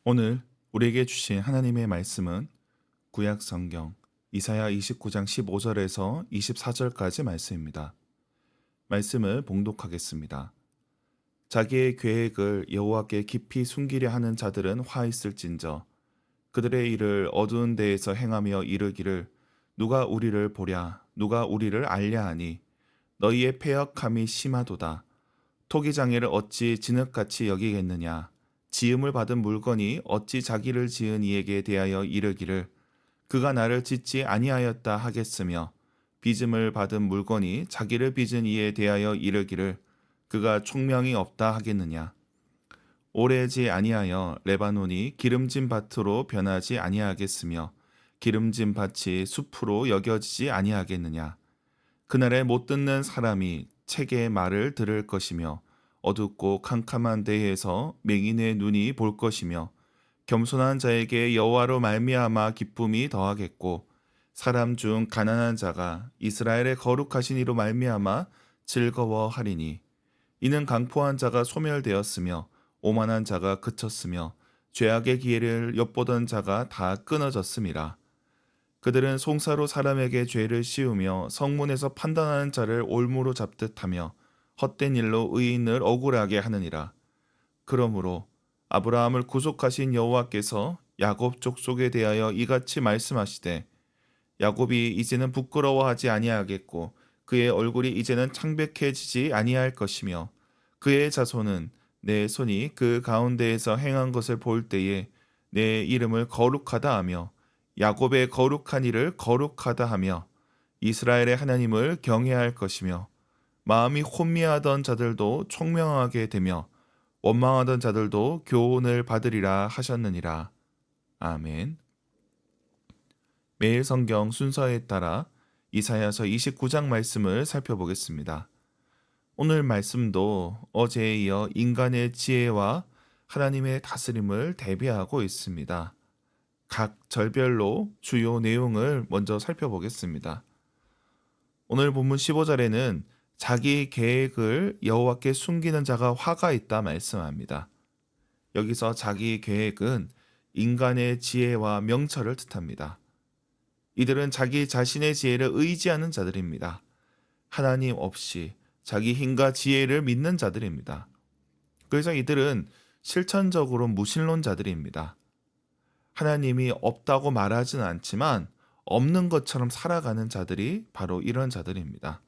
오늘 우리에게 주신 하나님의 말씀은 구약 성경 이사야 29장 15절에서 24절까지 말씀입니다. 말씀을 봉독하겠습니다. 자기의 계획을 여호와께 깊이 숨기려 하는 자들은 화 있을진저 그들의 일을 어두운 데에서 행하며 이르기를 누가 우리를 보랴 누가 우리를 알랴 하니 너희의 패역함이 심하도다. 토기장애를 어찌 진흙같이 여기겠느냐. 지음을 받은 물건이 어찌 자기를 지은 이에게 대하여 이르기를 그가 나를 짓지 아니하였다 하겠으며 빚음을 받은 물건이 자기를 빚은 이에 대하여 이르기를 그가 총명이 없다 하겠느냐. 오래지 아니하여 레바논이 기름진 밭으로 변하지 아니하겠으며 기름진 밭이 숲으로 여겨지지 아니하겠느냐. 그날에 못 듣는 사람이 책의 말을 들을 것이며 어둡고 캄캄한 데에서 맹인의 눈이 볼 것이며 겸손한 자에게 여호와로 말미암아 기쁨이 더하겠고 사람 중 가난한 자가 이스라엘의 거룩하신 이로 말미암아 즐거워하리니 이는 강포한 자가 소멸되었으며 오만한 자가 그쳤으며 죄악의 기회를 엿보던 자가 다 끊어졌음이라. 그들은 송사로 사람에게 죄를 씌우며 성문에서 판단하는 자를 올무로 잡듯 하며 헛된 일로 의인을 억울하게 하느니라. 그러므로 아브라함을 구속하신 여호와께서 야곱 족속에 대하여 이같이 말씀하시되 야곱이 이제는 부끄러워하지 아니하겠고 그의 얼굴이 이제는 창백해지지 아니할 것이며 그의 자손은 내 손이 그 가운데에서 행한 것을 볼 때에 내 이름을 거룩하다 하며 야곱의 거룩한 이를 거룩하다 하며 이스라엘의 하나님을 경외할 것이며 마음이 혼미하던 자들도 총명하게 되며 원망하던 자들도 교훈을 받으리라 하셨느니라. 아멘. 매일 성경 순서에 따라 이사야서 29장 말씀을 살펴보겠습니다. 오늘 말씀도 어제에 이어 인간의 지혜와 하나님의 다스림을 대비하고 있습니다. 각 절별로 주요 내용을 먼저 살펴보겠습니다. 오늘 본문 15절에는 자기 계획을 여호와께 숨기는 자가 화가 있다 말씀합니다. 여기서 자기 계획은 인간의 지혜와 명철을 뜻합니다. 이들은 자기 자신의 지혜를 의지하는 자들입니다. 하나님 없이 자기 힘과 지혜를 믿는 자들입니다. 그래서 이들은 실천적으로 무신론자들입니다. 하나님이 없다고 말하지는 않지만 없는 것처럼 살아가는 자들이 바로 이런 자들입니다.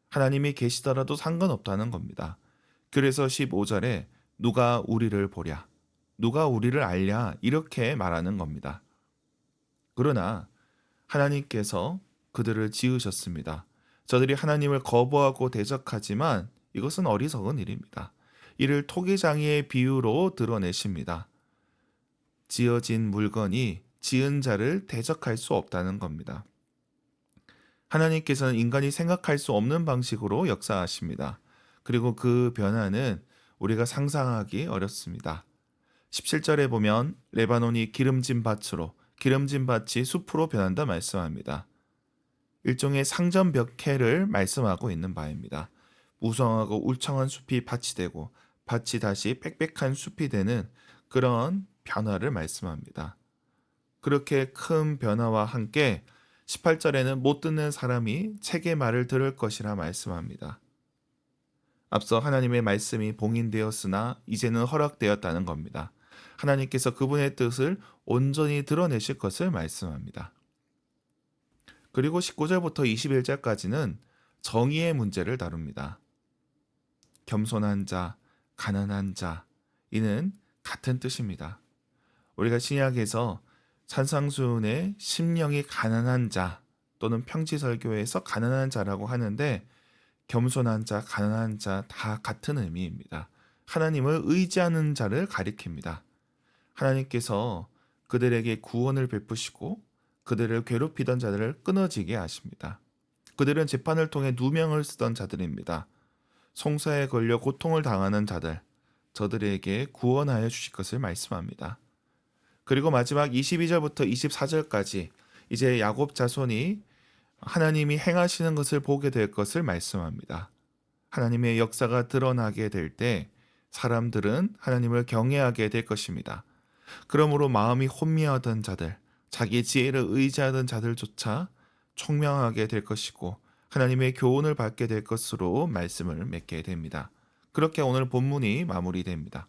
하나님이 계시더라도 상관없다는 겁니다. 그래서 15절에 누가 우리를 보랴, 누가 우리를 알랴 이렇게 말하는 겁니다. 그러나 하나님께서 그들을 지으셨습니다. 저들이 하나님을 거부하고 대적하지만 이것은 어리석은 일입니다. 이를 토기장이의 비유로 드러내십니다. 지어진 물건이 지은 자를 대적할 수 없다는 겁니다. 하나님께서는 인간이 생각할 수 없는 방식으로 역사하십니다. 그리고 그 변화는 우리가 상상하기 어렵습니다. 17절에 보면 레바논이 기름진 밭으로, 기름진 밭이 숲으로 변한다 말씀합니다. 일종의 상전벽해를 말씀하고 있는 바입니다. 무성하고 울창한 숲이 밭이 되고 밭이 다시 빽빽한 숲이 되는 그런 변화를 말씀합니다. 그렇게 큰 변화와 함께 18절에는 못 듣는 사람이 책의 말을 들을 것이라 말씀합니다. 앞서 하나님의 말씀이 봉인되었으나 이제는 허락되었다는 겁니다. 하나님께서 그분의 뜻을 온전히 드러내실 것을 말씀합니다. 그리고 19절부터 21절까지는 정의의 문제를 다룹니다. 겸손한 자, 가난한 자, 이는 같은 뜻입니다. 우리가 신약에서 산상수훈의 심령이 가난한 자 또는 평지설교에서 가난한 자라고 하는데 겸손한 자, 가난한 자 다 같은 의미입니다. 하나님을 의지하는 자를 가리킵니다. 하나님께서 그들에게 구원을 베푸시고 그들을 괴롭히던 자들을 끊어지게 하십니다. 그들은 재판을 통해 누명을 쓰던 자들입니다. 송사에 걸려 고통을 당하는 자들, 저들에게 구원하여 주실 것을 말씀합니다. 그리고 마지막 22절부터 24절까지 이제 야곱 자손이 하나님이 행하시는 것을 보게 될 것을 말씀합니다. 하나님의 역사가 드러나게 될 때 사람들은 하나님을 경외하게 될 것입니다. 그러므로 마음이 혼미하던 자들, 자기 지혜를 의지하던 자들조차 총명하게 될 것이고 하나님의 교훈을 받게 될 것으로 말씀을 맺게 됩니다. 그렇게 오늘 본문이 마무리됩니다.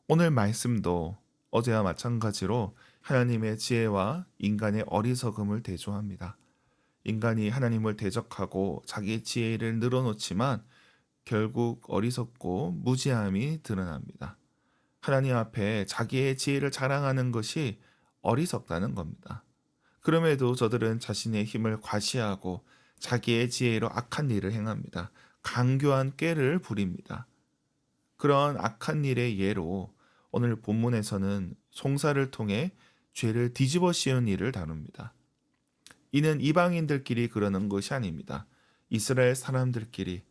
오늘 말씀도 어제와 마찬가지로 하나님의 지혜와 인간의 어리석음을 대조합니다. 인간이 하나님을 대적하고 자기 지혜를 늘어놓지만 결국 어리석고 무지함이 드러납니다. 하나님 앞에 자기의 지혜를 자랑하는 것이 어리석다는 겁니다. 그럼에도 저들은 자신의 힘을 과시하고 자기의 지혜로 악한 일을 행합니다. 강교한 꾀를 부립니다. 그런 악한 일의 예로 오늘 본문에서는 송사를 통해 죄를 뒤집어 씌운 일을 다룹니다. 이는 이방인들끼리 그러는 것이 아닙니다. 이스라엘 사람들끼리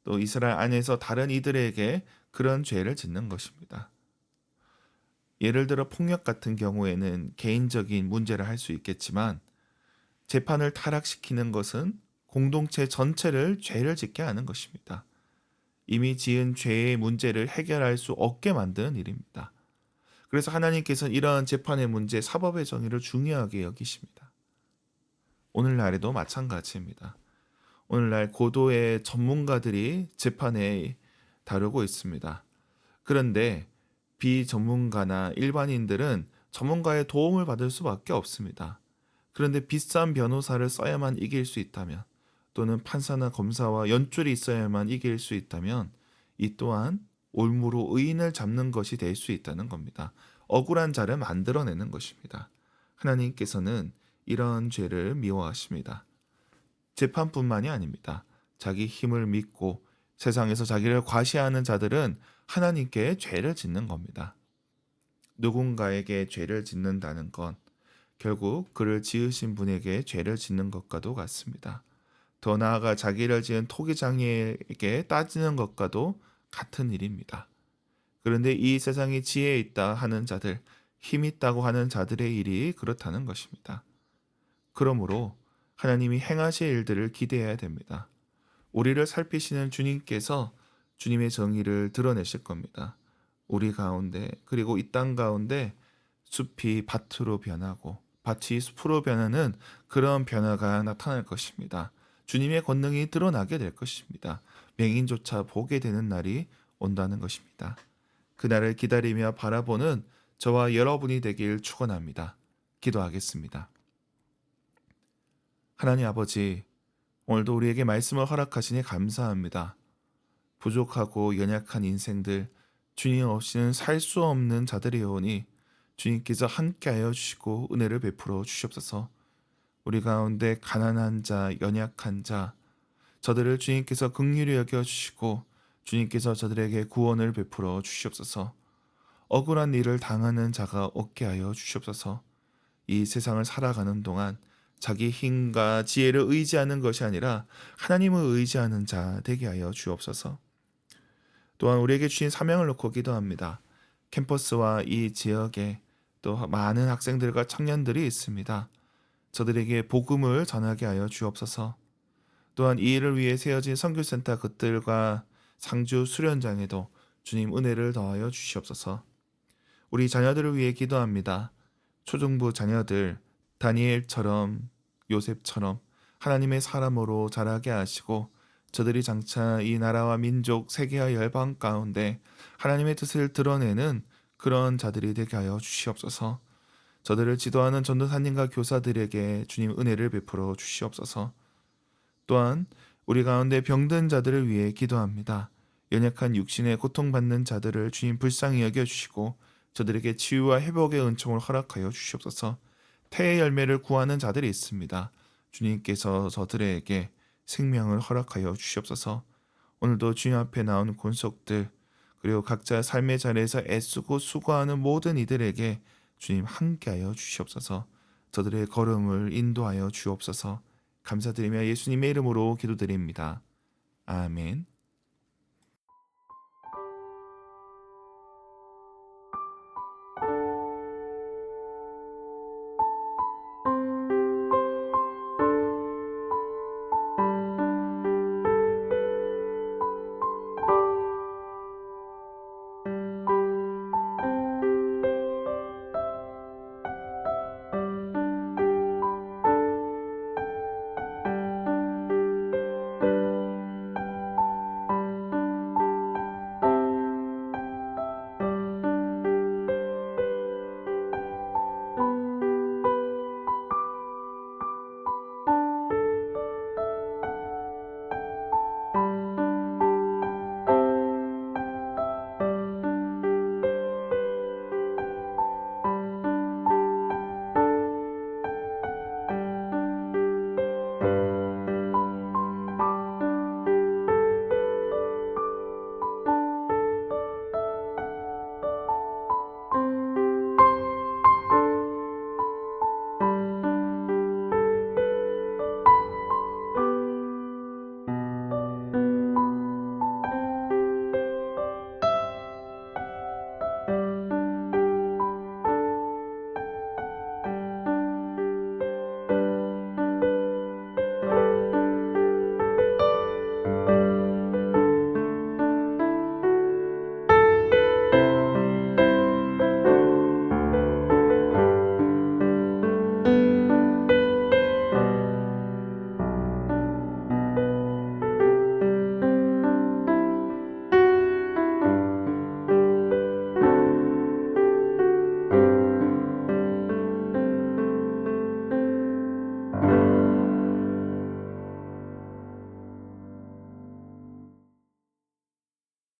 또 이스라엘 안에서 다른 이들에게 그런 죄를 짓는 것입니다. 예를 들어 폭력 같은 경우에는 개인적인 문제를 할 수 있겠지만 재판을 타락시키는 것은 공동체 전체를 죄를 짓게 하는 것입니다. 이미 지은 죄의 문제를 해결할 수 없게 만드는 일입니다. 그래서 하나님께서는 이러한 재판의 문제, 사법의 정의를 중요하게 여기십니다. 오늘날에도 마찬가지입니다. 오늘날 고도의 전문가들이 재판에 다루고 있습니다. 그런데 비전문가나 일반인들은 전문가의 도움을 받을 수밖에 없습니다. 그런데 비싼 변호사를 써야만 이길 수 있다면 또는 판사나 검사와 연줄이 있어야만 이길 수 있다면 이 또한 올무로 의인을 잡는 것이 될 수 있다는 겁니다. 억울한 자를 만들어내는 것입니다. 하나님께서는 이런 죄를 미워하십니다. 재판뿐만이 아닙니다. 자기 힘을 믿고 세상에서 자기를 과시하는 자들은 하나님께 죄를 짓는 겁니다. 누군가에게 죄를 짓는다는 건 결국 그를 지으신 분에게 죄를 짓는 것과도 같습니다. 더 나아가 자기를 지은 토기장이에게 따지는 것과도 같은 일입니다. 그런데 이 세상에 지혜 있다 하는 자들, 힘 있다고 하는 자들의 일이 그렇다는 것입니다. 그러므로 하나님이 행하실 일들을 기대해야 됩니다. 우리를 살피시는 주님께서 주님의 정의를 드러내실 겁니다. 우리 가운데 그리고 이 땅 가운데 숲이 밭으로 변하고 밭이 숲으로 변하는 그런 변화가 나타날 것입니다. 주님의 권능이 드러나게 될 것입니다. 맹인조차 보게 되는 날이 온다는 것입니다. 그날을 기다리며 바라보는 저와 여러분이 되길 축원합니다. 기도하겠습니다. 하나님 아버지, 오늘도 우리에게 말씀을 허락하시니 감사합니다. 부족하고 연약한 인생들, 주님 없이는 살 수 없는 자들이오니 주님께서 함께하여 주시고 은혜를 베풀어 주시옵소서. 우리 가운데 가난한 자, 연약한 자, 저들을 주님께서 긍휼히 여겨주시고 주님께서 저들에게 구원을 베풀어 주시옵소서. 억울한 일을 당하는 자가 없게 하여 주시옵소서. 이 세상을 살아가는 동안 자기 힘과 지혜를 의지하는 것이 아니라 하나님을 의지하는 자 되게 하여 주옵소서. 또한 우리에게 주신 사명을 놓고 기도합니다. 캠퍼스와 이 지역에 또 많은 학생들과 청년들이 있습니다. 저들에게 복음을 전하게 하여 주옵소서. 또한 이 일을 위해 세워진 선교센터 그들과 상주 수련장에도 주님 은혜를 더하여 주시옵소서. 우리 자녀들을 위해 기도합니다. 초중부 자녀들 다니엘처럼 요셉처럼 하나님의 사람으로 자라게 하시고 저들이 장차 이 나라와 민족 세계와 열방 가운데 하나님의 뜻을 드러내는 그런 자들이 되게 하여 주시옵소서. 저들을 지도하는 전도사님과 교사들에게 주님 은혜를 베풀어 주시옵소서. 또한 우리 가운데 병든 자들을 위해 기도합니다. 연약한 육신에 고통받는 자들을 주님 불쌍히 여겨주시고 저들에게 치유와 회복의 은총을 허락하여 주시옵소서. 태의 열매를 구하는 자들이 있습니다. 주님께서 저들에게 생명을 허락하여 주시옵소서. 오늘도 주님 앞에 나온 권속들 그리고 각자 삶의 자리에서 애쓰고 수고하는 모든 이들에게 주님 함께하여 주시옵소서. 저들의 걸음을 인도하여 주옵소서. 감사드리며 예수님의 이름으로 기도드립니다. 아멘.